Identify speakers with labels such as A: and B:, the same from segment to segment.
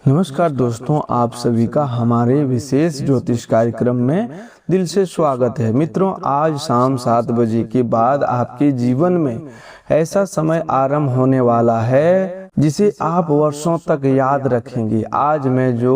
A: नमस्कार दोस्तों, आप सभी का हमारे विशेष ज्योतिष कार्यक्रम में दिल से स्वागत है। मित्रों, आज शाम 7 बजे के बाद आपके जीवन में ऐसा समय आरंभ होने वाला है जिसे आप वर्षों तक याद रखेंगे। आज मैं जो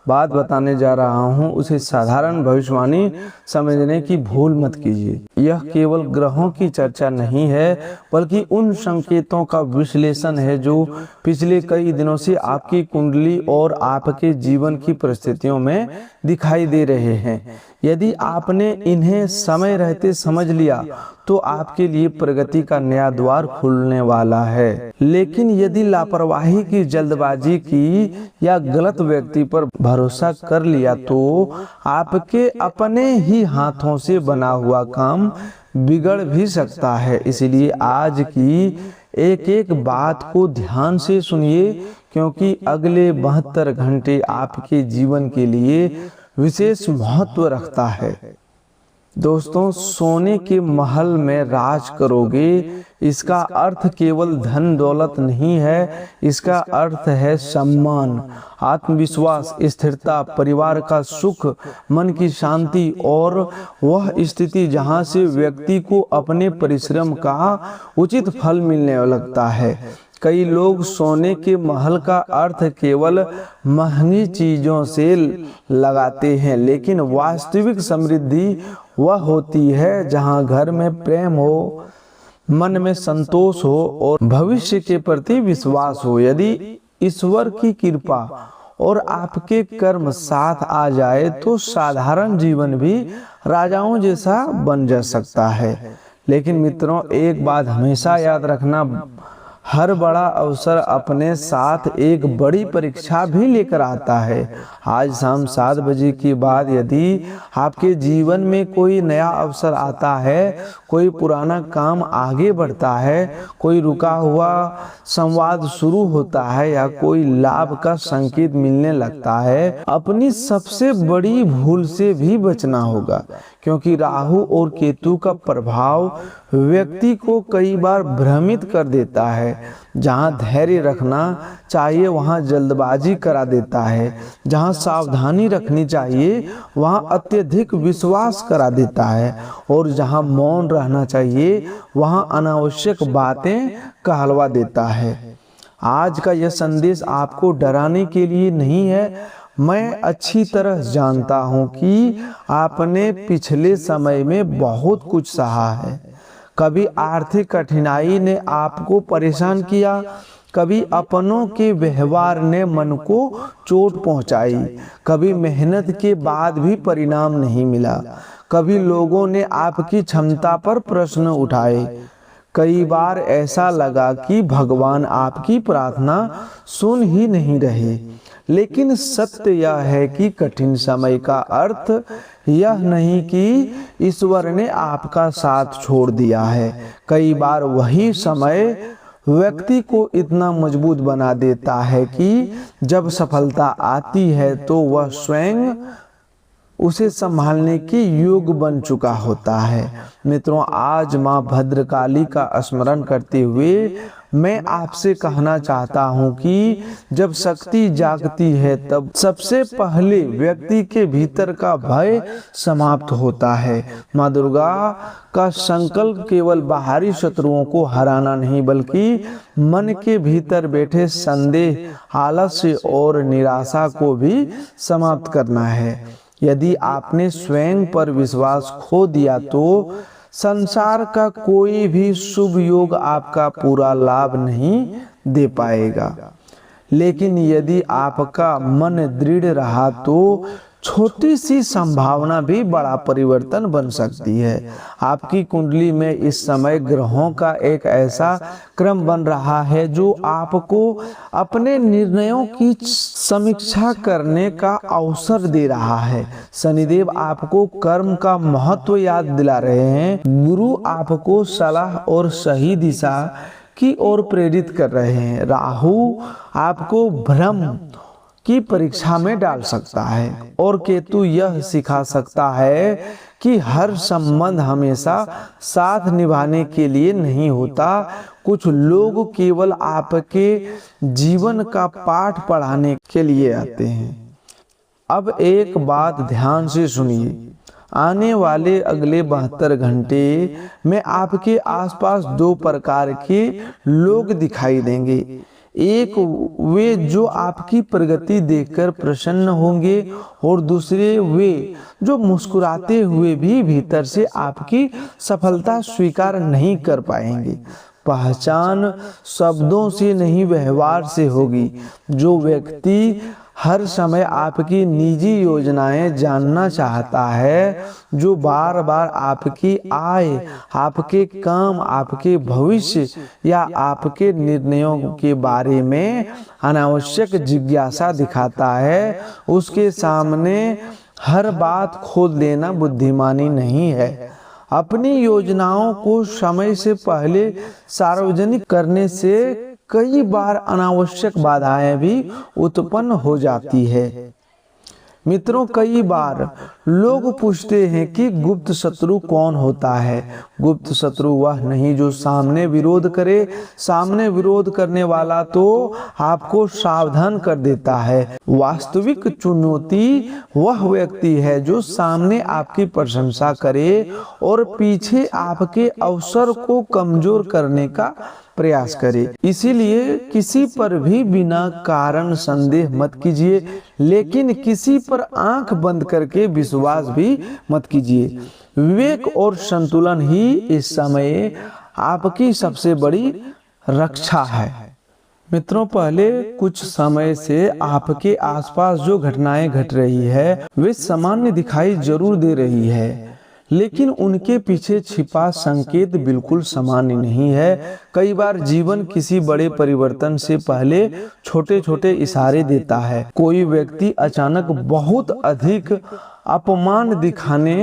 A: बात बताने जा रहा हूं उसे साधारण भविष्यवाणी समझने की भूल मत कीजिए। यह केवल ग्रहों की चर्चा नहीं है, बल्कि उन संकेतों का विश्लेषण है जो पिछले कई दिनों से आपकी कुंडली और आपके जीवन की परिस्थितियों में दिखाई दे रहे हैं। यदि आपने इन्हें समय रहते समझ लिया तो आपके लिए प्रगति का नया द्वार खुलने वाला है। लेकिन यदि लापरवाही की, जल्दबाजी की या गलत व्यक्ति पर भरोसा कर लिया तो आपके अपने ही हाथों से बना हुआ काम बिगड़ भी सकता है। इसलिए आज की एक एक बात को ध्यान से सुनिए, क्योंकि अगले 72 घंटे आपके जीवन के लिए विशेष महत्व रखता है। दोस्तों, सोने के महल में राज करोगे, इसका अर्थ केवल धन दौलत नहीं है, इसका अर्थ है सम्मान, आत्मविश्वास, स्थिरता, परिवार का सुख, मन की शांति और वह स्थिति जहां से व्यक्ति को अपने परिश्रम का उचित फल मिलने लगता है। कई लोग सोने के महल का अर्थ केवल महंगी चीजों से लगाते हैं, लेकिन वास्तविक समृद्धि वह होती है जहां घर में प्रेम हो, मन में संतोष हो और भविष्य के प्रति विश्वास हो। यदि ईश्वर की कृपा और आपके कर्म साथ आ जाए तो साधारण जीवन भी राजाओं जैसा बन जा सकता है। लेकिन मित्रों, एक बात हमेशा याद रखना, हर बड़ा अवसर अपने साथ एक बड़ी परीक्षा भी लेकर आता है। आज शाम 7 बजे के बाद यदि आपके जीवन में कोई नया अवसर आता है, कोई पुराना काम आगे बढ़ता है, कोई रुका हुआ संवाद शुरू होता है या कोई लाभ का संकेत मिलने लगता है, अपनी सबसे बड़ी भूल से भी बचना होगा, क्योंकि राहु और केतु का प्रभाव व्यक्ति को कई बार भ्रमित कर देता है। जहां धैर्य रखना चाहिए वहां जल्दबाजी करा देता है, जहां सावधानी रखनी चाहिए वहां अत्यधिक विश्वास करा देता है, और जहां मौन रहना चाहिए वहां अनावश्यक बातें कहलवा देता है। आज का यह संदेश आपको डराने के लिए नहीं है। मैं अच्छी तरह जानता हूं कि आपने पिछले समय में बहुत कुछ सहा है। कभी आर्थिक कठिनाई ने आपको परेशान किया, कभी अपनों के व्यवहार ने मन को चोट पहुंचाई, कभी मेहनत के बाद भी परिणाम नहीं मिला, कभी लोगों ने आपकी क्षमता पर प्रश्न उठाए। कई बार ऐसा लगा कि भगवान आपकी प्रार्थना सुन ही नहीं रहे। लेकिन सत्य यह है कि कठिन समय का अर्थ यह नहीं कि ईश्वर ने आपका साथ छोड़ दिया है। कई बार वही समय व्यक्ति को इतना मजबूत बना देता है कि जब सफलता आती है तो वह स्वयं उसे संभालने के योग बन चुका होता है। मित्रों, आज माँ भद्रकाली का स्मरण करते हुए मैं आपसे कहना चाहता हूँ कि जब शक्ति जागती है तब सबसे पहले व्यक्ति के भीतर का भय समाप्त होता है। माँ दुर्गा का संकल्प केवल बाहरी शत्रुओं को हराना नहीं, बल्कि मन के भीतर बैठे संदेह, आलस्य और निराशा को भी समाप्त करना है। यदि आपने स्वयं पर विश्वास खो दिया तो संसार का कोई भी शुभ योग आपका पूरा लाभ नहीं दे पाएगा। लेकिन यदि आपका मन दृढ़ रहा तो छोटी सी संभावना भी बड़ा परिवर्तन बन सकती है। आपकी कुंडली में इस समय ग्रहों का एक ऐसा क्रम बन रहा है जो आपको अपने निर्णयों की समीक्षा करने का अवसर दे रहा है। शनिदेव आपको कर्म का महत्व याद दिला रहे हैं। गुरु आपको सलाह और सही दिशा की ओर प्रेरित कर रहे हैं। राहु आपको भ्रम की परीक्षा में डाल सकता है और केतु यह सिखा सकता है कि हर संबंध हमेशा साथ निभाने के लिए नहीं होता। कुछ लोग केवल आपके जीवन का पाठ पढ़ाने के लिए आते हैं। अब एक बात ध्यान से सुनिए, आने वाले अगले 72 घंटे में आपके आसपास दो प्रकार के लोग दिखाई देंगे। एक वे जो आपकी प्रगति देखकर प्रसन्न होंगे और दूसरे वे जो मुस्कुराते हुए भी भीतर से आपकी सफलता स्वीकार नहीं कर पाएंगे। पहचान शब्दों से नहीं व्यवहार से होगी। जो व्यक्ति हर समय आपकी निजी योजनाएं जानना चाहता है, जो बार बार आपकी आय, आपके काम, आपके भविष्य या आपके निर्णयों के बारे में अनावश्यक जिज्ञासा दिखाता है, उसके सामने हर बात खोल देना बुद्धिमानी नहीं है। अपनी योजनाओं को समय से पहले सार्वजनिक करने से कई बार अनावश्यक बाधाएं भी उत्पन्न हो जाती है। मित्रों, कई बार लोग पूछते हैं कि गुप्त शत्रु कौन होता है। गुप्त शत्रु वह नहीं जो सामने विरोध करे। सामने विरोध करने वाला तो आपको सावधान कर देता है। वास्तविक चुनौती वह व्यक्ति है जो सामने आपकी प्रशंसा करे और पीछे आपके अवसर को कमजोर करने का प्रयास करे। इसीलिए किसी पर भी बिना कारण संदेह मत कीजिए, लेकिन किसी पर आंख बंद करके विश्वास भी मत कीजिए। विवेक और संतुलन ही इस समय आपकी सबसे बड़ी रक्षा है। मित्रों, पहले कुछ समय से आपके आसपास जो घटनाएं घट रही है वे सामान्य दिखाई जरूर दे रही है, लेकिन उनके पीछे छिपा संकेत बिल्कुल सामान्य नहीं है। कई बार जीवन किसी बड़े परिवर्तन से पहले छोटे छोटे इशारे देता है। कोई व्यक्ति अचानक बहुत अधिक अपमान दिखाने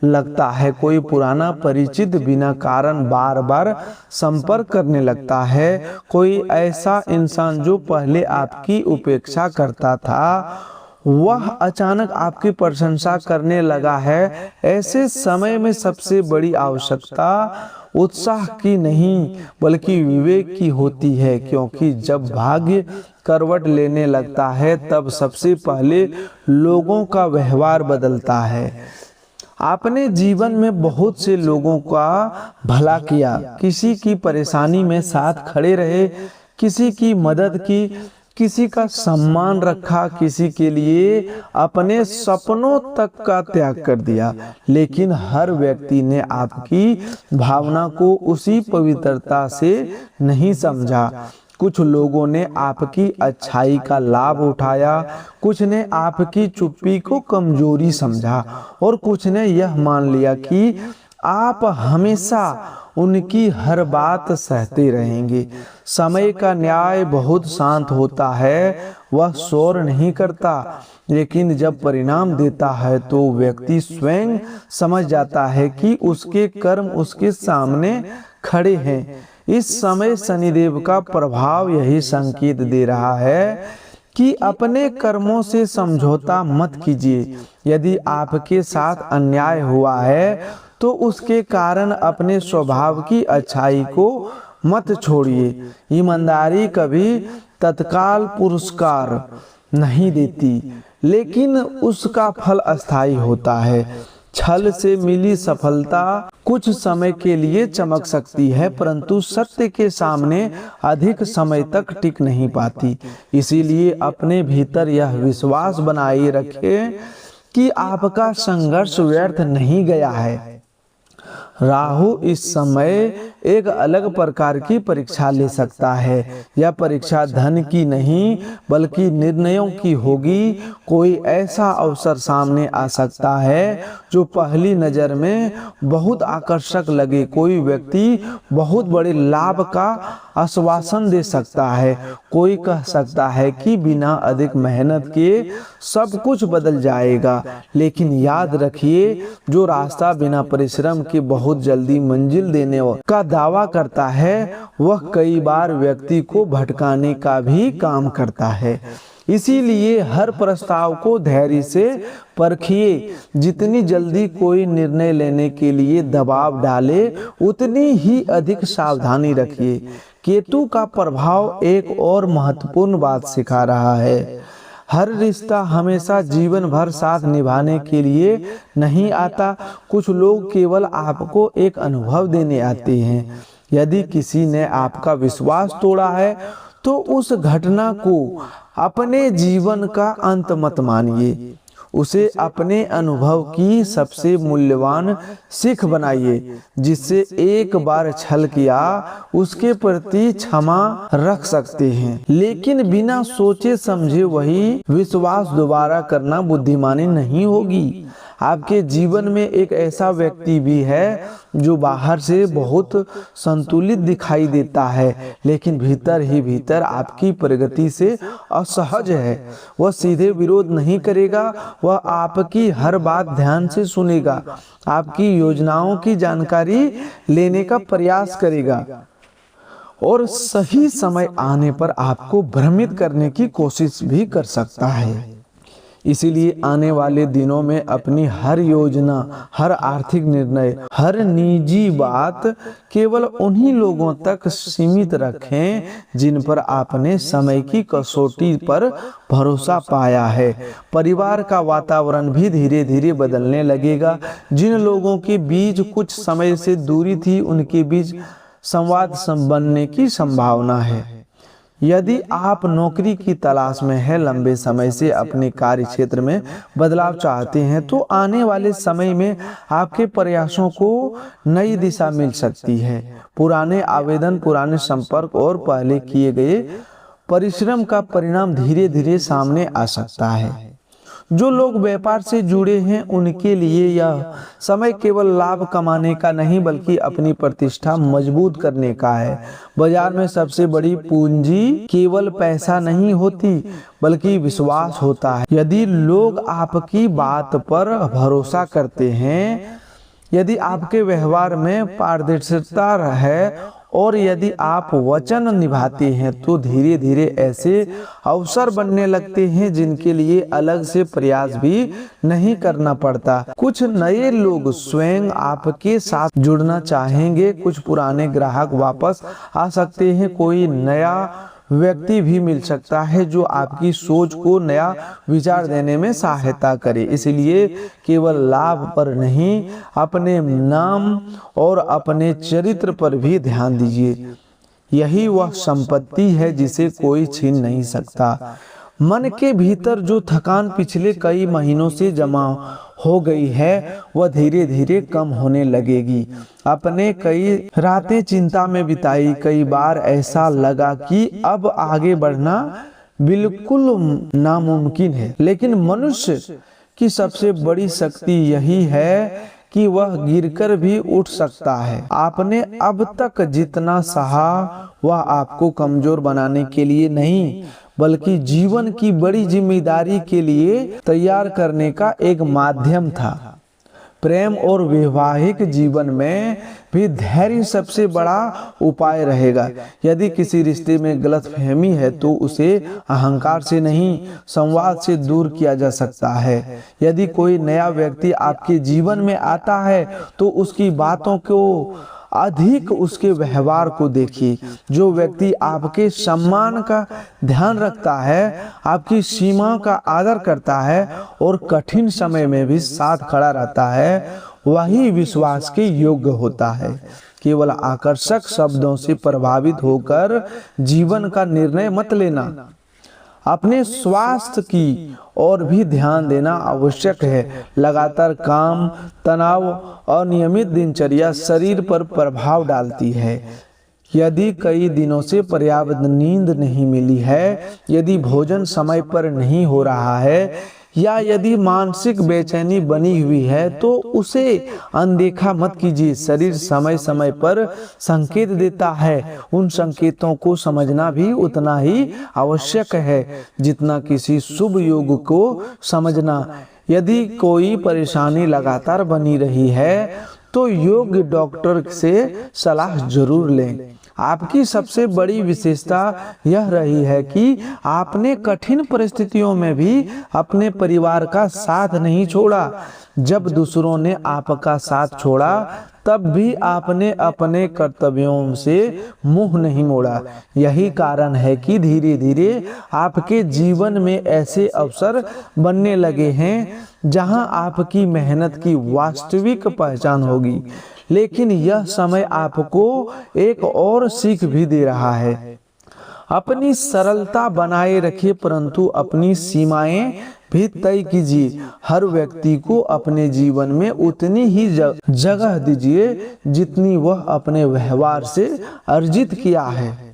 A: लगता है। कोई पुराना परिचित बिना कारण बार बार संपर्क करने लगता है। कोई ऐसा इंसान जो पहले आपकी उपेक्षा करता था वह अचानक आपकी प्रशंसा करने लगा है। ऐसे समय में सबसे बड़ी आवश्यकता उत्साह की नहीं बल्कि विवेक की होती है, क्योंकि जब भाग्य करवट लेने लगता है तब सबसे पहले लोगों का व्यवहार बदलता है। आपने जीवन में बहुत से लोगों का भला किया, किसी की परेशानी में साथ खड़े रहे, किसी की मदद की, किसी का सम्मान रखा, किसी के लिए अपने सपनों तक का त्याग कर दिया, लेकिन हर व्यक्ति ने आपकी भावना को उसी पवित्रता से नहीं समझा। कुछ लोगों ने आपकी अच्छाई का लाभ उठाया, कुछ ने आपकी चुप्पी को कमजोरी समझा और कुछ ने यह मान लिया कि आप हमेशा उनकी हर बात सहते रहेंगे। समय का न्याय बहुत शांत होता है, वह शोर नहीं करता, लेकिन जब परिणाम देता है तो व्यक्ति स्वयं समझ जाता है कि उसके कर्म उसके सामने खड़े हैं। इस समय शनिदेव का प्रभाव यही संकेत दे रहा है कि अपने कर्मों से समझौता मत कीजिए। यदि आपके साथ अन्याय हुआ है तो उसके कारण अपने स्वभाव की अच्छाई को मत छोड़िए। ईमानदारी कभी तत्काल पुरस्कार नहीं देती, लेकिन उसका फल अस्थायी होता है। छल से मिली सफलता कुछ समय के लिए चमक सकती है, परंतु सत्य के सामने अधिक समय तक टिक नहीं पाती। इसीलिए अपने भीतर यह विश्वास बनाए रखें कि आपका संघर्ष व्यर्थ नहीं गया है। राहु इस समय एक अलग प्रकार की परीक्षा ले सकता है। यह परीक्षा धन की नहीं बल्कि निर्णयों की होगी। कोई ऐसा अवसर सामने आ सकता है जो पहली नजर में बहुत आकर्षक लगे। कोई व्यक्ति बहुत बड़े लाभ का आश्वासन दे सकता है। कोई कह सकता है कि बिना अधिक मेहनत के सब कुछ बदल जाएगा, लेकिन याद रखिए, जो रास्ता बिना परिश्रम के बहुत जल्दी मंजिल देने का दावा करता है वह कई बार व्यक्ति को भटकाने का भी काम करता है। इसीलिए हर प्रस्ताव को धैर्य से परखिए। जितनी जल्दी कोई निर्णय लेने के लिए दबाव डाले उतनी ही अधिक सावधानी रखिए, केतु का प्रभाव एक और महत्वपूर्ण बात सिखा रहा है। हर रिश्ता हमेशा जीवन भर साथ निभाने के लिए नहीं आता। कुछ लोग केवल आपको एक अनुभव देने आते हैं। यदि किसी ने आपका विश्वास तोड़ा है तो उस घटना को अपने जीवन का अंत मत मानिए, उसे अपने अनुभव की सबसे मूल्यवान सीख बनाइए। जिससे एक बार छल किया उसके प्रति क्षमा रख सकते हैं, लेकिन बिना सोचे समझे वही विश्वास दोबारा करना बुद्धिमानी नहीं होगी। आपके जीवन में एक ऐसा व्यक्ति भी है जो बाहर से बहुत संतुलित दिखाई देता है, लेकिन भीतर ही भीतर आपकी प्रगति से असहज है। वह सीधे विरोध नहीं करेगा, वह आपकी हर बात ध्यान से सुनेगा, आपकी योजनाओं की जानकारी लेने का प्रयास करेगा और सही समय आने पर आपको भ्रमित करने की कोशिश भी कर सकता है। इसीलिए आने वाले दिनों में अपनी हर योजना, हर आर्थिक निर्णय, हर निजी बात केवल उन्हीं लोगों तक सीमित रखें जिन पर आपने समय की कसौटी पर भरोसा पाया है। परिवार का वातावरण भी धीरे धीरे बदलने लगेगा। जिन लोगों के बीच कुछ समय से दूरी थी, उनके बीच संवाद बनने की संभावना है। यदि आप नौकरी की तलाश में हैं, लंबे समय से अपने कार्य क्षेत्र में बदलाव चाहते हैं, तो आने वाले समय में आपके प्रयासों को नई दिशा मिल सकती है। पुराने आवेदन, पुराने संपर्क और पहले किए गए परिश्रम का परिणाम धीरे धीरे सामने आ सकता है। जो लोग व्यापार से जुड़े हैं उनके लिए यह समय केवल लाभ कमाने का नहीं बल्कि अपनी प्रतिष्ठा मजबूत करने का है। बाजार में सबसे बड़ी पूंजी केवल पैसा नहीं होती बल्कि विश्वास होता है। यदि लोग आपकी बात पर भरोसा करते हैं, यदि आपके व्यवहार में पारदर्शिता है और यदि आप वचन निभाते हैं, तो धीरे धीरे ऐसे अवसर बनने लगते हैं जिनके लिए अलग से प्रयास भी नहीं करना पड़ता। कुछ नए लोग स्वयं आपके साथ जुड़ना चाहेंगे, कुछ पुराने ग्राहक वापस आ सकते हैं, कोई नया व्यक्ति भी मिल सकता है जो आपकी सोच को नया विचार देने में सहायता करे। इसलिए केवल लाभ पर नहीं, अपने नाम और अपने चरित्र पर भी ध्यान दीजिए। यही वह संपत्ति है जिसे कोई छीन नहीं सकता। मन के भीतर जो थकान पिछले कई महीनों से जमा हो गई है, वह धीरे धीरे कम होने लगेगी। आपने कई रातें चिंता में बिताई, कई बार ऐसा लगा कि अब आगे बढ़ना बिल्कुल नामुमकिन है, लेकिन मनुष्य की सबसे बड़ी शक्ति यही है कि वह गिरकर भी उठ सकता है। आपने अब तक जितना सहा वह आपको कमजोर बनाने के लिए नहीं बल्कि जीवन की बड़ी जिम्मेदारी के लिए तैयार करने का एक माध्यम था। प्रेम और वैवाहिक जीवन में भी धैर्य सबसे बड़ा उपाय रहेगा। यदि किसी रिश्ते में गलतफहमी है तो उसे अहंकार से नहीं, संवाद से दूर किया जा सकता है। यदि कोई नया व्यक्ति आपके जीवन में आता है तो उसकी बातों को अधिक उसके व्यवहार को देखिए। जो व्यक्ति आपके सम्मान का ध्यान रखता है, आपकी सीमा का आदर करता है और कठिन समय में भी साथ खड़ा रहता है, वही विश्वास के योग्य होता है। केवल आकर्षक शब्दों से प्रभावित होकर जीवन का निर्णय मत लेना। अपने स्वास्थ्य की और भी ध्यान देना आवश्यक है। लगातार काम, तनाव और नियमित दिनचर्या शरीर पर प्रभाव डालती है। यदि कई दिनों से पर्याप्त नींद नहीं मिली है, यदि भोजन समय पर नहीं हो रहा है या यदि मानसिक बेचैनी बनी हुई है तो उसे अनदेखा मत कीजिए। शरीर समय समय पर संकेत देता है। उन संकेतों को समझना भी उतना ही आवश्यक है जितना किसी शुभ योग को समझना। यदि कोई परेशानी लगातार बनी रही है तो योग्य डॉक्टर से सलाह जरूर लें। आपकी सबसे बड़ी विशेषता यह रही है कि आपने कठिन परिस्थितियों में भी अपने परिवार का साथ नहीं छोड़ा। जब दूसरों ने आपका साथ छोड़ा तब भी आपने अपने कर्तव्यों से मुंह नहीं मोड़ा। यही कारण है कि धीरे धीरे आपके जीवन में ऐसे अवसर बनने लगे हैं जहां आपकी मेहनत की वास्तविक पहचान होगी। लेकिन यह समय आपको एक और सीख भी दे रहा है। अपनी सरलता बनाए रखिए, परंतु अपनी सीमाएं भी तय कीजिए। हर व्यक्ति को अपने जीवन में उतनी ही जगह दीजिए जितनी वह अपने व्यवहार से अर्जित किया है।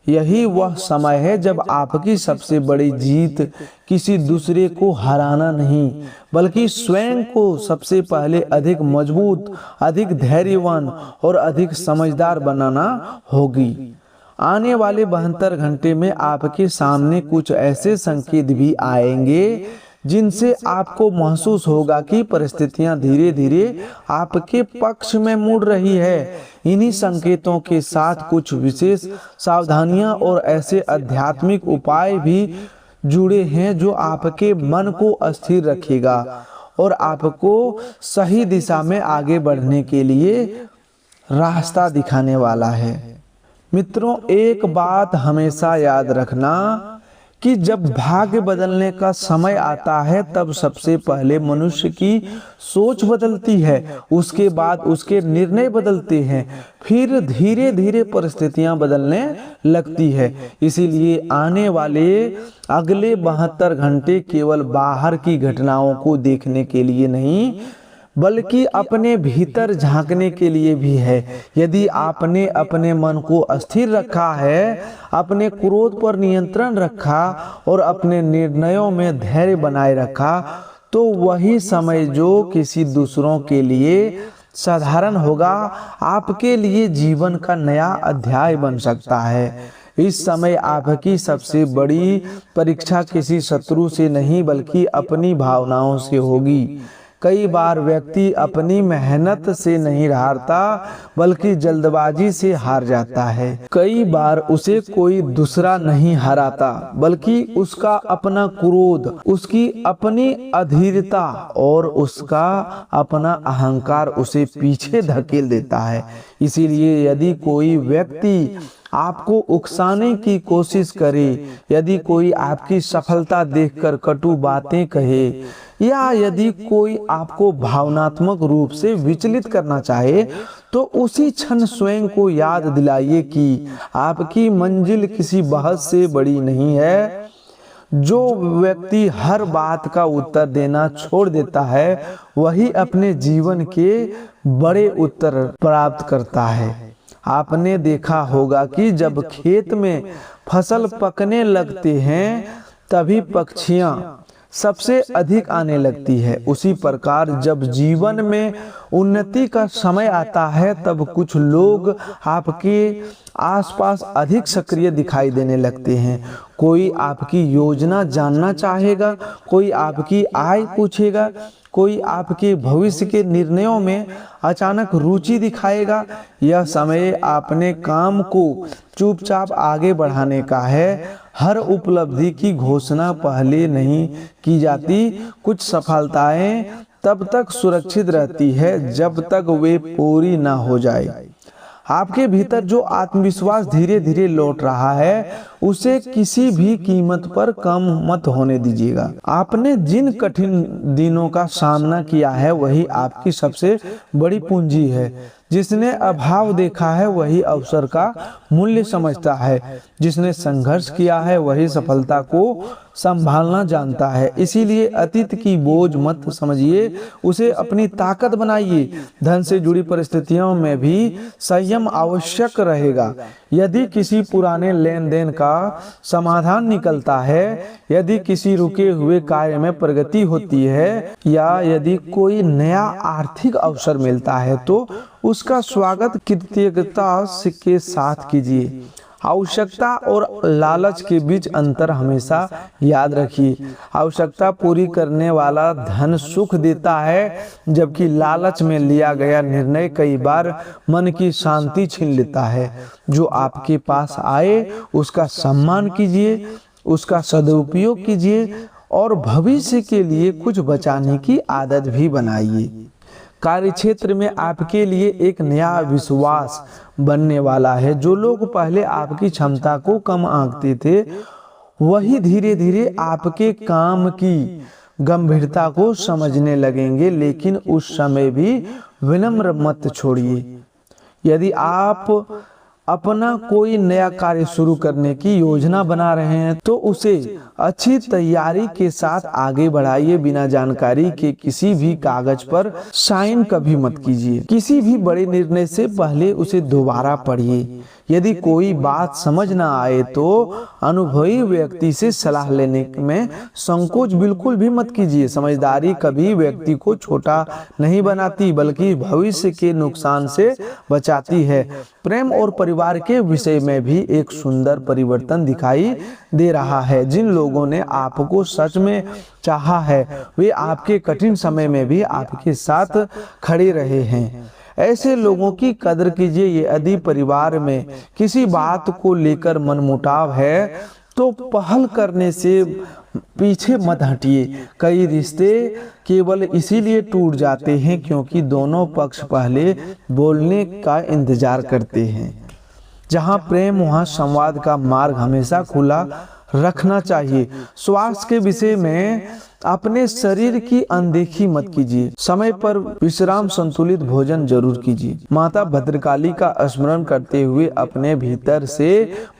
A: यही वह समय है जब आपकी सबसे बड़ी जीत किसी दूसरे को हराना नहीं, बल्कि स्वयं को सबसे पहले अधिक मजबूत, अधिक धैर्यवान और अधिक समझदार बनाना होगी। आने वाले 72 घंटे में आपके सामने कुछ ऐसे संकेत भी आएंगे जिनसे आपको महसूस होगा कि परिस्थितियां धीरे धीरे आपके पक्ष में मुड़ रही है। इन्हीं संकेतों के साथ कुछ विशेष सावधानियां और ऐसे आध्यात्मिक उपाय भी जुड़े हैं जो आपके मन को अस्थिर रखेगा और आपको सही दिशा में आगे बढ़ने के लिए रास्ता दिखाने वाला है। मित्रों, एक बात हमेशा याद रखना कि जब भाग्य बदलने का समय आता है तब सबसे पहले मनुष्य की सोच बदलती है, उसके बाद उसके निर्णय बदलते हैं, फिर धीरे धीरे परिस्थितियां बदलने लगती है। इसीलिए आने वाले अगले 72 घंटे केवल बाहर की घटनाओं को देखने के लिए नहीं, बल्कि अपने भीतर झांकने के लिए भी है। यदि आपने अपने मन को अस्थिर रखा है, अपने क्रोध पर नियंत्रण रखा और अपने निर्णयों में धैर्य बनाए रखा, तो वही समय जो किसी दूसरों के लिए साधारण होगा, आपके लिए जीवन का नया अध्याय बन सकता है। इस समय आपकी सबसे बड़ी परीक्षा किसी शत्रु से नहीं, बल्कि अपनी भावनाओं से होगी। कई बार व्यक्ति अपनी मेहनत से नहीं हारता, बल्कि जल्दबाजी से हार जाता है। कई बार उसे कोई दूसरा नहीं हराता, बल्कि उसका अपना क्रोध, उसकी अपनी अधीरता और उसका अपना अहंकार उसे पीछे धकेल देता है। इसीलिए यदि कोई व्यक्ति आपको उकसाने की कोशिश करे, यदि कोई आपकी सफलता देखकर कटु बातें कहे, या यदि कोई आपको भावनात्मक रूप से विचलित करना चाहे, तो उसी क्षण स्वयं को याद दिलाइए कि आपकी मंजिल किसी बहस से बड़ी नहीं है। जो व्यक्ति हर बात का उत्तर देना छोड़ देता है, वही अपने जीवन के बड़े उत्तर प्राप्त करता है। आपने देखा होगा कि जब खेत में फसल पकने लगते हैं, तभी पक्षियां सबसे अधिक आने लगती है। उसी प्रकार जब जीवन में उन्नति का समय आता है, तब कुछ लोग आपके आसपास अधिक सक्रिय दिखाई देने लगते हैं। कोई आपकी योजना जानना चाहेगा, कोई आपकी आय पूछेगा, कोई आपके भविष्य के निर्णयों में अचानक रुचि दिखाएगा। यह समय अपने काम को चुपचाप आगे बढ़ाने का है। हर उपलब्धि की घोषणा पहले नहीं की जाती। कुछ सफलताएं तब तक सुरक्षित रहती है जब तक वे पूरी ना हो जाए। आपके भीतर जो आत्मविश्वास धीरे धीरे लौट रहा है, उसे किसी भी कीमत पर कम मत होने दीजिएगा। आपने जिन कठिन दिनों का सामना किया है, वही आपकी सबसे बड़ी पूंजी है। जिसने अभाव देखा है, वही अवसर का मूल्य समझता है। जिसने संघर्ष किया है, वही सफलता को संभालना जानता है। इसीलिए अतीत की बोझ मत समझिए, उसे अपनी ताकत बनाइए। धन से जुड़ी परिस्थितियों में भी संयम आवश्यक रहेगा। यदि किसी पुराने लेन देन का समाधान निकलता है, यदि किसी रुके हुए कार्य में प्रगति होती है, या यदि कोई नया आर्थिक अवसर मिलता है, तो उसका स्वागत कृतज्ञता के साथ कीजिए। आवश्यकता और लालच के बीच अंतर हमेशा याद रखिए। आवश्यकता पूरी करने वाला धन सुख देता है, जबकि लालच में लिया गया निर्णय कई बार मन की शांति छीन लेता है। जो आपके पास आए उसका सम्मान कीजिए, उसका सदुपयोग कीजिए और भविष्य के लिए कुछ बचाने की आदत भी बनाइए। कार्यक्षेत्र में आपके लिए एक नया विश्वास बनने वाला है। जो लोग पहले आपकी क्षमता को कम आंकते थे, वही धीरे धीरे आपके काम की गंभीरता को समझने लगेंगे। लेकिन उस समय भी विनम्र मत छोड़िए। यदि आप अपना कोई नया कार्य शुरू करने की योजना बना रहे हैं तो उसे अच्छी तैयारी के साथ आगे बढ़ाइए। बिना जानकारी के किसी भी कागज पर साइन कभी मत कीजिए। किसी भी बड़े निर्णय से पहले उसे दोबारा पढ़िए। यदि कोई बात समझ ना आए तो अनुभवी व्यक्ति से सलाह लेने में संकोच बिल्कुल भी मत कीजिए। समझदारी कभी व्यक्ति को छोटा नहीं बनाती, बल्कि भविष्य के नुकसान से बचाती है। प्रेम और परिवार के विषय में भी एक सुंदर परिवर्तन दिखाई दे रहा है। जिन लोगों ने आपको सच में चाहा है, वे आपके कठिन समय में भी आपके साथ खड़े रहे हैं। ऐसे लोगों की कदर कीजिए। यदि परिवार में किसी बात को लेकर मनमुटाव है तो पहल करने से पीछे मत हटिए। कई रिश्ते केवल इसीलिए टूट जाते हैं क्योंकि दोनों पक्ष पहले बोलने का इंतजार करते हैं। जहां प्रेम वहां संवाद का मार्ग हमेशा खुला रखना चाहिए। स्वास्थ्य के विषय में अपने शरीर की अनदेखी मत कीजिए। समय पर विश्राम, संतुलित भोजन जरूर कीजिए। माता भद्रकाली का स्मरण करते हुए अपने भीतर से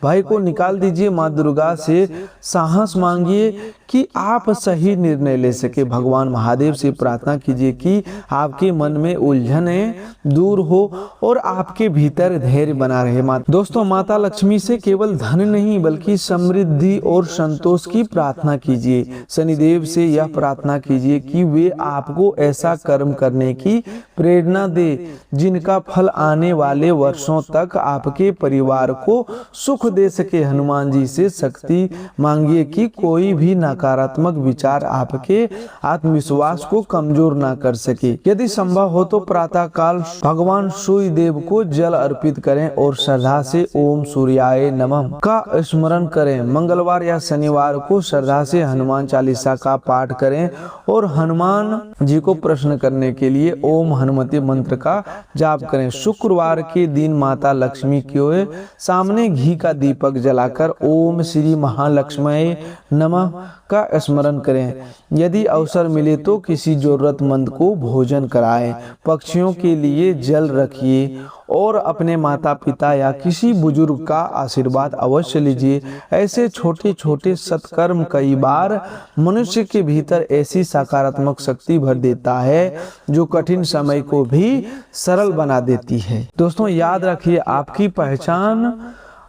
A: भय को निकाल दीजिए। माँ दुर्गा से साहस मांगिए कि आप सही निर्णय ले सके। भगवान महादेव से प्रार्थना कीजिए कि आपके मन में उलझनें दूर हो और आपके भीतर धैर्य बना रहे। दोस्तों, माता लक्ष्मी से केवल धन नहीं बल्कि समृद्धि और संतोष की प्रार्थना कीजिए। शनिदेव से यह प्रार्थना कीजिए कि वे आपको ऐसा कर्म करने की प्रेरणा दे जिनका फल आने वाले वर्षों तक आपके परिवार को सुख दे सके। हनुमान जी से शक्ति मांगिए कि कोई भी नकारात्मक विचार आपके आत्मविश्वास को कमजोर ना कर सके। यदि संभव हो तो प्रातः काल भगवान सूर्य देव को जल अर्पित करें और श्रद्धा से ओम सूर्याय नमः का स्मरण करें। मंगलवार या शनिवार को श्रद्धा से हनुमान चालीसा का पाठ करें और हनुमान जी को प्रसन्न करने के लिए ओम हनुमते मंत्र का जाप करें। शुक्रवार के दिन माता लक्ष्मी के सामने घी का दीपक जलाकर ओम श्री महालक्ष्मी नमः का स्मरण करें। यदि अवसर मिले तो किसी जरूरतमंद को भोजन कराएं। पक्षियों के लिए जल रखिए और अपने माता पिता या किसी बुजुर्ग का आशीर्वाद अवश्य लीजिए। ऐसे छोटे छोटे सत्कर्म कई बार मनुष्य के भीतर ऐसी सकारात्मक शक्ति भर देता है जो कठिन समय को भी सरल बना देती है। दोस्तों, याद रखिए, आपकी पहचान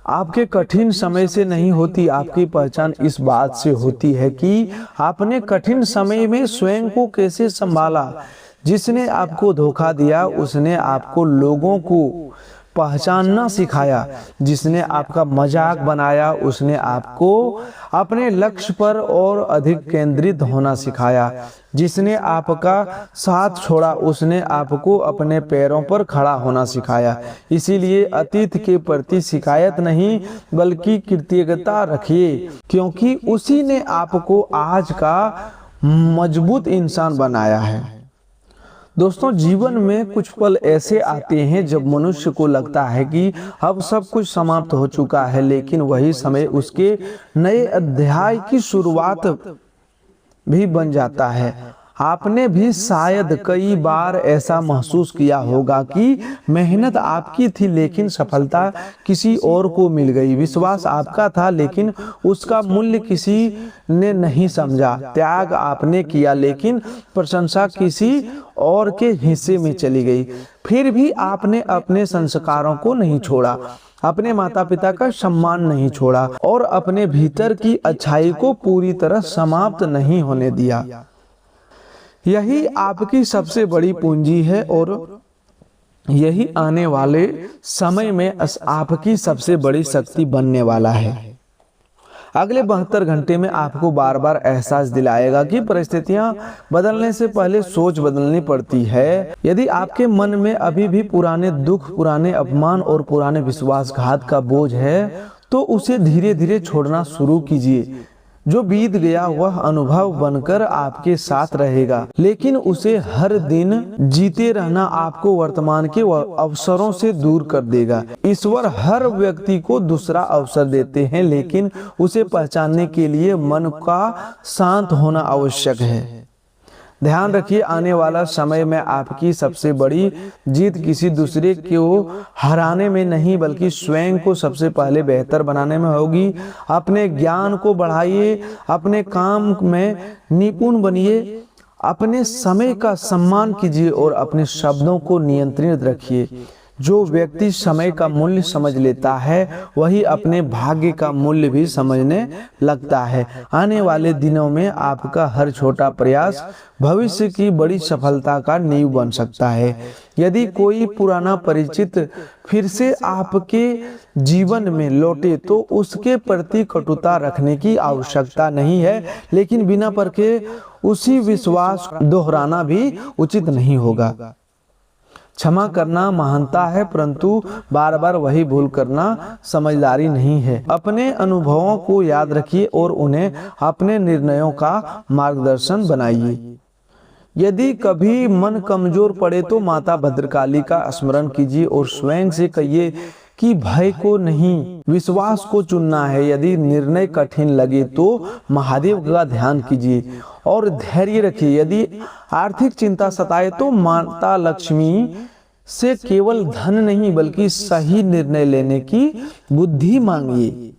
A: आपके कठिन समय से नहीं होती। आपकी पहचान इस बात से होती है कि आपने कठिन समय में स्वयं को कैसे संभाला। जिसने आपको धोखा दिया उसने आपको लोगों को पहचानना सिखाया। जिसने आपका मजाक बनाया उसने आपको अपने लक्ष्य पर और अधिक केंद्रित होना सिखाया। जिसने आपका साथ छोड़ा उसने आपको अपने पैरों पर खड़ा होना सिखाया। इसीलिए अतीत के प्रति शिकायत नहीं बल्कि कृतज्ञता रखिए, क्योंकि उसी ने आपको आज का मजबूत इंसान बनाया है। दोस्तों, जीवन में कुछ पल ऐसे आते हैं जब मनुष्य को लगता है कि अब सब कुछ समाप्त हो चुका है, लेकिन वही समय उसके नए अध्याय की शुरुआत भी बन जाता है। आपने भी शायद कई बार ऐसा महसूस किया होगा कि मेहनत आपकी थी लेकिन सफलता किसी और को मिल गई। विश्वास आपका था लेकिन उसका मूल्य किसी ने नहीं समझा। त्याग आपने किया लेकिन प्रशंसा किसी और के हिस्से में चली गई। फिर भी आपने अपने संस्कारों को नहीं छोड़ा, अपने माता पिता का सम्मान नहीं छोड़ा और अपने भीतर की अच्छाई को पूरी तरह समाप्त नहीं होने दिया। यही आपकी सबसे बड़ी पूंजी है और यही आने वाले समय में आपकी सबसे बड़ी शक्ति बनने वाला है। अगले 72 घंटे में आपको बार बार एहसास दिलाएगा कि परिस्थितियां बदलने से पहले सोच बदलनी पड़ती है। यदि आपके मन में अभी भी पुराने दुख, पुराने अपमान और पुराने विश्वासघात का बोझ है तो उसे धीरे धीरे छोड़ना शुरू कीजिए। जो बीत गया वह अनुभव बनकर आपके साथ रहेगा, लेकिन उसे हर दिन जीते रहना आपको वर्तमान के अवसरों से दूर कर देगा। ईश्वर हर व्यक्ति को दूसरा अवसर देते हैं, लेकिन उसे पहचानने के लिए मन का शांत होना आवश्यक है। ध्यान रखिए, आने वाला समय में आपकी सबसे बड़ी जीत किसी दूसरे को हराने में नहीं बल्कि स्वयं को सबसे पहले बेहतर बनाने में होगी। अपने ज्ञान को बढ़ाइए, अपने काम में निपुण बनिए, अपने समय का सम्मान कीजिए और अपने शब्दों को नियंत्रित रखिए। जो व्यक्ति समय का मूल्य समझ लेता है वही अपने भाग्य का मूल्य भी समझने लगता है। आने वाले दिनों में आपका हर छोटा प्रयास भविष्य की बड़ी सफलता का नींव बन सकता है। यदि कोई पुराना परिचित फिर से आपके जीवन में लौटे तो उसके प्रति कटुता रखने की आवश्यकता नहीं है, लेकिन बिना परखे उसी विश्वास दोहराना भी उचित नहीं होगा। क्षमा करना महानता है, परंतु बार बार वही भूल करना समझदारी नहीं है। अपने अनुभवों को याद रखिए और उन्हें अपने निर्णयों का मार्गदर्शन बनाइए। यदि कभी मन कमजोर पड़े तो माता भद्रकाली का स्मरण कीजिए और स्वयं से कहिए कि भय को नहीं, विश्वास को चुनना है। यदि निर्णय कठिन लगे तो महादेव का ध्यान कीजिए और धैर्य रखिए। यदि आर्थिक चिंता सताए तो माता लक्ष्मी से केवल धन नहीं बल्कि सही निर्णय लेने की बुद्धि मांगिए।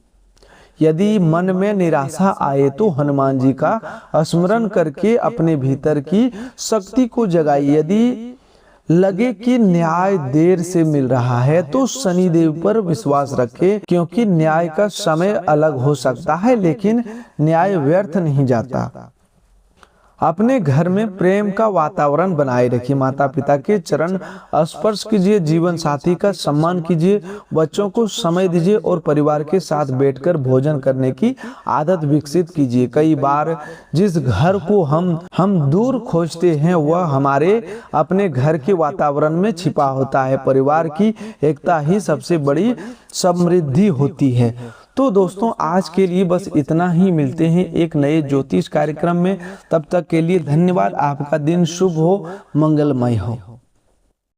A: यदि मन में निराशा आए तो हनुमान जी का स्मरण करके अपने भीतर की शक्ति को जगाइए। यदि लगे कि न्याय देर से मिल रहा है तो शनिदेव पर विश्वास रखें, क्योंकि न्याय का समय अलग हो सकता है लेकिन न्याय व्यर्थ नहीं जाता। अपने घर में प्रेम का वातावरण बनाए रखिए। माता पिता के चरण स्पर्श कीजिए, जीवन साथी का सम्मान कीजिए, बच्चों को समय दीजिए और परिवार के साथ बैठकर भोजन करने की आदत विकसित कीजिए। कई बार जिस घर को हम दूर खोजते हैं वह हमारे अपने घर के वातावरण में छिपा होता है। परिवार की एकता ही सबसे बड़ी समृद्धि होती है। तो दोस्तों, आज के लिए बस इतना ही। मिलते हैं एक नए ज्योतिष कार्यक्रम में। तब तक के लिए धन्यवाद। आपका दिन शुभ हो, मंगलमय हो।